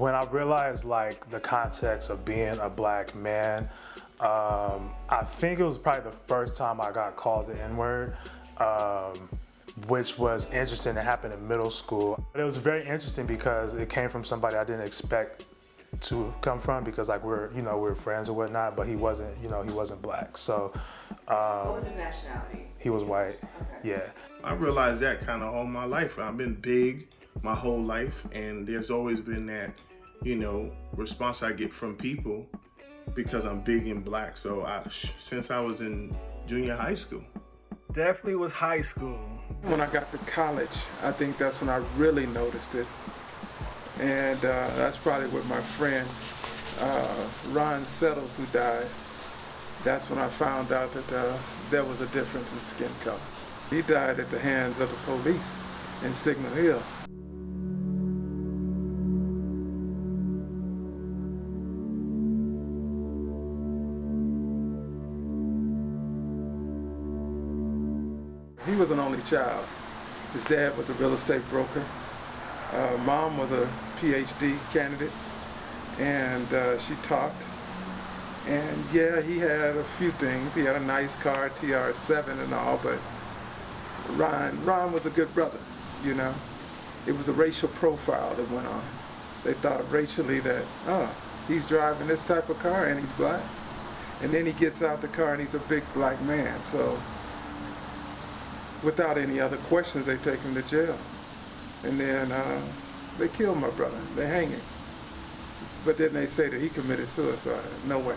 when I realized like the context of being a black man, I think it was probably the first time I got called the N-word, which was interesting. It happened in middle school. It was very interesting because it came from somebody I didn't expect to come from, because like we're friends or whatnot, but he wasn't, he wasn't black. So what was his nationality? He was white. Okay. Yeah. I realized that kind of all my life. I've been big my whole life, and there's always been that, response I get from people because I'm big and black. So since I was in junior high school. Definitely was high school. When I got to college, I think that's when I really noticed it. And that's probably with my friend, Ron Settles, who died. That's when I found out that there was a difference in skin color. He died at the hands of the police in Signal Hill. He was an only child. His dad was a real estate broker. Mom was a PhD candidate, and she talked. And yeah, he had a few things. He had a nice car, TR7 and all, but Ron was a good brother, It was a racial profile that went on. They thought racially that, he's driving this type of car and he's black. And then he gets out the car and he's a big black man. So without any other questions, they take him to jail. And then they killed my brother. They hang him. But then they say that he committed suicide. No way.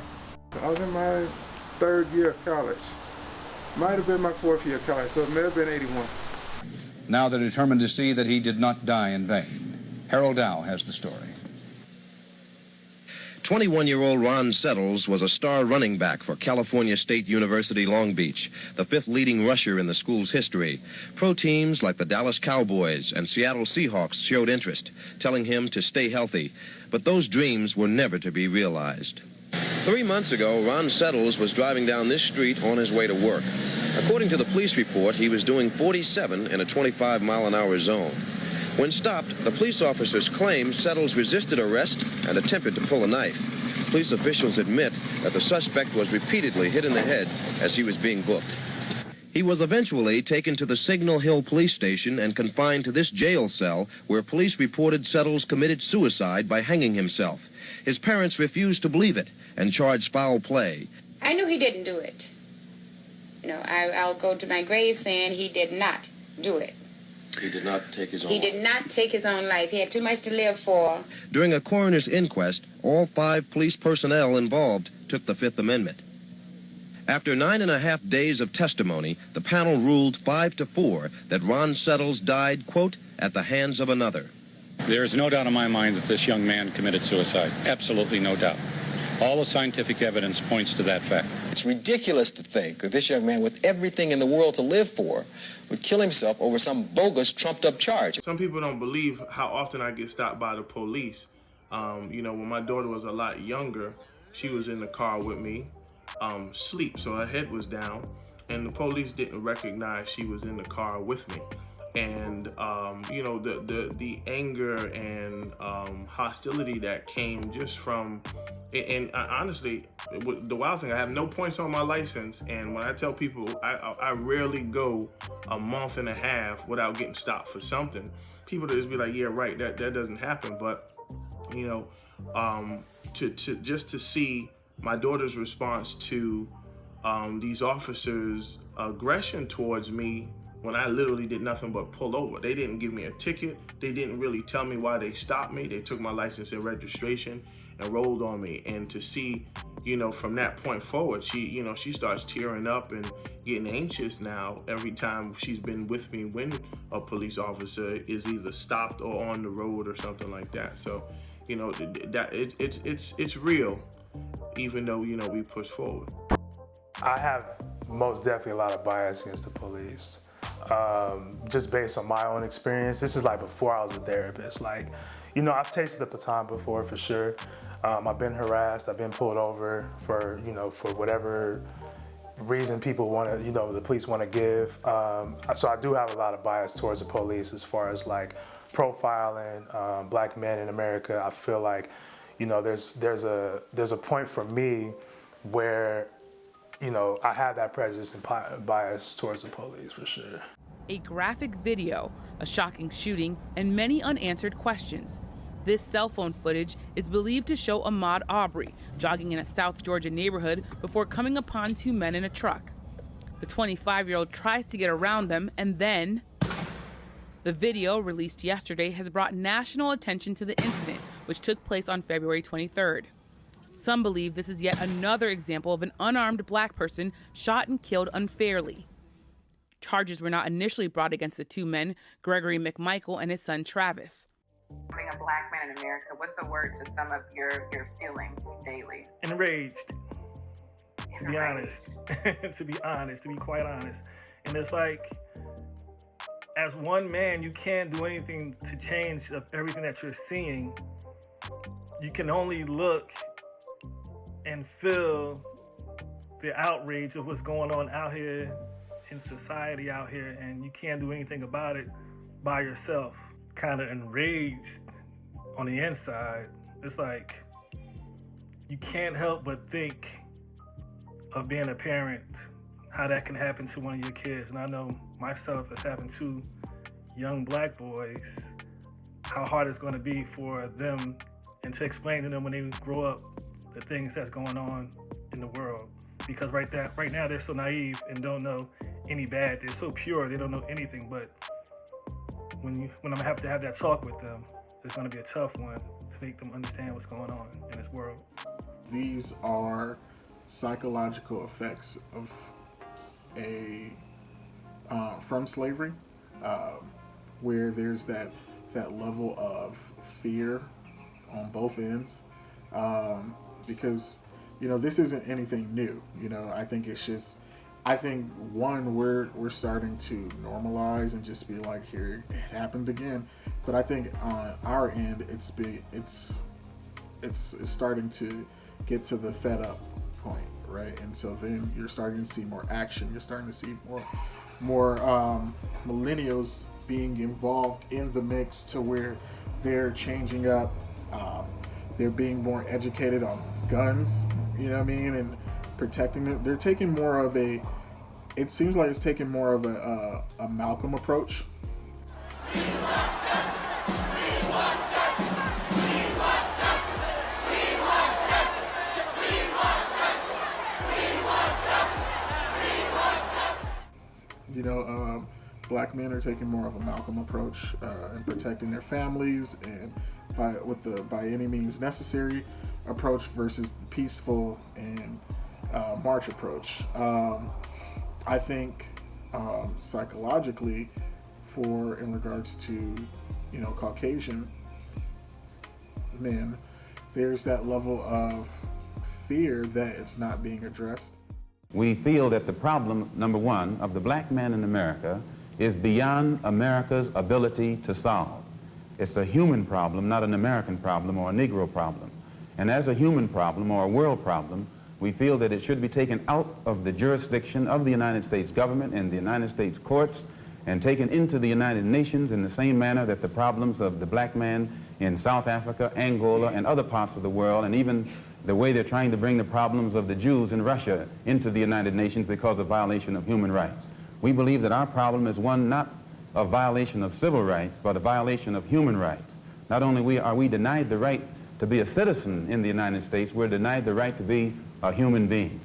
I was in my 3rd year of college. Might have been my 4th year of college, so it may have been 81. Now they're determined to see that he did not die in vain. Harold Dow has the story. 21-year-old Ron Settles was a star running back for California State University Long Beach, the 5th leading rusher in the school's history. Pro teams like the Dallas Cowboys and Seattle Seahawks showed interest, telling him to stay healthy. But those dreams were never to be realized. 3 months ago, Ron Settles was driving down this street on his way to work. According to the police report, he was doing 47 in a 25-mile-an-hour zone. When stopped, the police officers claimed Settles resisted arrest and attempted to pull a knife. Police officials admit that the suspect was repeatedly hit in the head as he was being booked. He was eventually taken to the Signal Hill police station and confined to this jail cell where police reported Settles committed suicide by hanging himself. His parents refused to believe it and charged foul play. I knew he didn't do it. I'll go to my grave saying he did not do it. He did not take his own life. He did not take his own life. He had too much to live for. During a coroner's inquest, all 5 police personnel involved took the Fifth Amendment. After 9.5 days of testimony, the panel ruled 5-4 that Ron Settles died, quote, at the hands of another. There is no doubt in my mind that this young man committed suicide. Absolutely no doubt. All the scientific evidence points to that fact. It's ridiculous to think that this young man, with everything in the world to live for, would kill himself over some bogus, trumped-up charge. Some people don't believe how often I get stopped by the police. When my daughter was a lot younger, she was in the car with me, asleep, so her head was down, and the police didn't recognize she was in the car with me. And the anger and hostility that came just from, and honestly, the wild thing, I have no points on my license, and when I tell people I rarely go a month and a half without getting stopped for something, people just be like, yeah, right, that doesn't happen. But to see my daughter's response to these officers' aggression towards me when I literally did nothing but pull over. They didn't give me a ticket. They didn't really tell me why they stopped me. They took my license and registration and rolled on me. And to see, from that point forward, she starts tearing up and getting anxious now every time she's been with me when a police officer is either stopped or on the road or something like that. So, it's real, even though, we push forward. I have most definitely a lot of bias against the police. Just based on my own experience. This is like before I was a therapist. I've tasted the baton before for sure. I've been harassed, I've been pulled over for whatever reason people want to, the police want to give. So I do have a lot of bias towards the police as far as profiling black men in America, I feel like, you know, there's a point for me where, you know, I have that prejudice and bias towards the police for sure. A graphic video, a shocking shooting, and many unanswered questions. This cell phone footage is believed to show Ahmaud Arbery jogging in a South Georgia neighborhood before coming upon two men in a truck. The 25-year-old tries to get around them, and then the video, released yesterday, has brought national attention to the incident, which took place on February 23rd. Some believe this is yet another example of an unarmed black person shot and killed unfairly. Charges were not initially brought against the two men, Gregory McMichael and his son Travis. Being a black man in America, what's a word to sum up your feelings daily? Enraged, to be honest, to be quite honest. And it's like, as one man, you can't do anything to change everything that you're seeing. You can only look and feel the outrage of what's going on out here in society out here, and you can't do anything about it by yourself. Kind of enraged on the inside. It's like you can't help but think of being a parent, how that can happen to one of your kids. And I know myself, it's happened to young black boys, how hard it's going to be for them and to explain to them when they grow up the things that's going on in the world. Because right now they're so naive and don't know any bad. They're so pure, they don't know anything. But when I'm gonna have to have that talk with them, it's gonna be a tough one to make them understand what's going on in this world. These are psychological effects of from slavery, where there's that level of fear on both ends, because, you know, this isn't anything new. You know, I think it's just, one, we're starting to normalize and just be like, here, it happened again. But I think on our end, it's starting to get to the fed up point, right? And so then you're starting to see more action. You're starting to see more millennials being involved in the mix to where they're changing up. They're being more educated on guns, you know what I mean, and protecting them. They're taking more of it seems like it's taking more of a Malcolm approach. We want justice. We want justice. We want justice. We want justice. We want justice. We want justice. We want justice. You know, black men are taking more of a Malcolm approach in protecting their families and by any means necessary approach versus the peaceful and march approach. I think psychologically, in regards to, you know, Caucasian men, there's that level of fear that it's not being addressed. We feel that the problem, number one, of the black man in America is beyond America's ability to solve. It's a human problem, not an American problem or a Negro problem. And as a human problem or a world problem, we feel that it should be taken out of the jurisdiction of the United States government and the United States courts and taken into the United Nations in the same manner that the problems of the black man in South Africa, Angola, and other parts of the world, and even the way they're trying to bring the problems of the Jews in Russia into the United Nations because of violation of human rights. We believe that our problem is one not of violation of civil rights, but a violation of human rights. Not only are we denied the right to be a citizen in the United States, we're denied the right to be a human being.